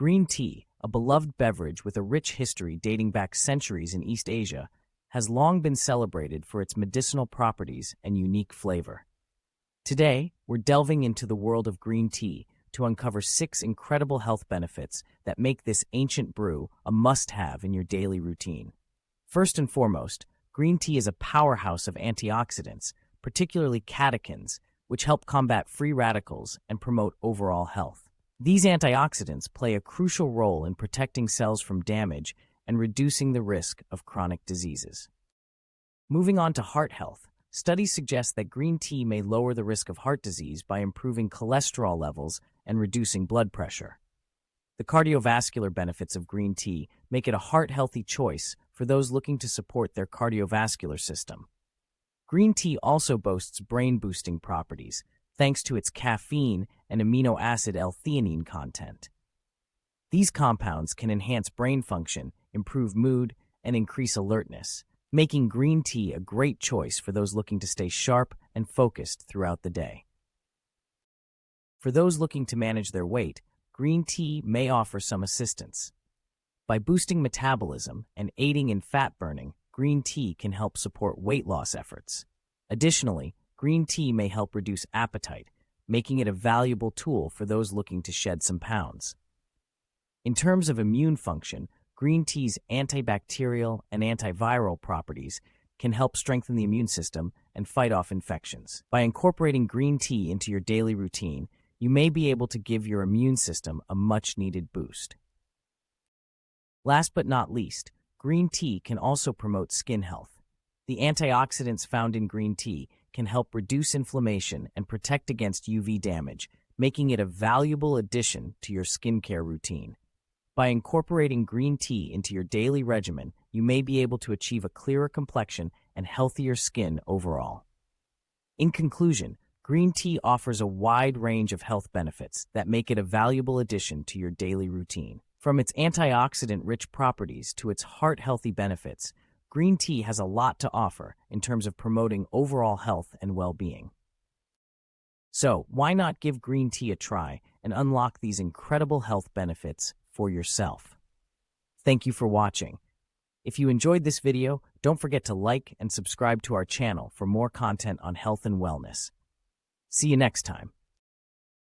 Green tea, a beloved beverage with a rich history dating back centuries in East Asia, has long been celebrated for its medicinal properties and unique flavor. Today, we're delving into the world of green tea to uncover 6 incredible health benefits that make this ancient brew a must-have in your daily routine. First and foremost, green tea is a powerhouse of antioxidants, particularly catechins, which help combat free radicals and promote overall health. These antioxidants play a crucial role in protecting cells from damage and reducing the risk of chronic diseases. Moving on to heart health, studies suggest that green tea may lower the risk of heart disease by improving cholesterol levels and reducing blood pressure. The cardiovascular benefits of green tea make it a heart-healthy choice for those looking to support their cardiovascular system. Green tea also boasts brain-boosting properties, thanks to its caffeine and amino acid L-theanine content. These compounds can enhance brain function, improve mood, and increase alertness, making green tea a great choice for those looking to stay sharp and focused throughout the day. For those looking to manage their weight, green tea may offer some assistance. By boosting metabolism and aiding in fat burning, green tea can help support weight loss efforts. Additionally, green tea may help reduce appetite, making it a valuable tool for those looking to shed some pounds. In terms of immune function, green tea's antibacterial and antiviral properties can help strengthen the immune system and fight off infections. By incorporating green tea into your daily routine, you may be able to give your immune system a much-needed boost. Last but not least, green tea can also promote skin health. The antioxidants found in green tea can help reduce inflammation and protect against UV damage, making it a valuable addition to your skincare routine. By incorporating green tea into your daily regimen, you may be able to achieve a clearer complexion and healthier skin overall. In conclusion, green tea offers a wide range of health benefits that make it a valuable addition to your daily routine. From its antioxidant-rich properties to its heart-healthy benefits, green tea has a lot to offer in terms of promoting overall health and well-being. So, why not give green tea a try and unlock these incredible health benefits for yourself? Thank you for watching. If you enjoyed this video, don't forget to like and subscribe to our channel for more content on health and wellness. See you next time.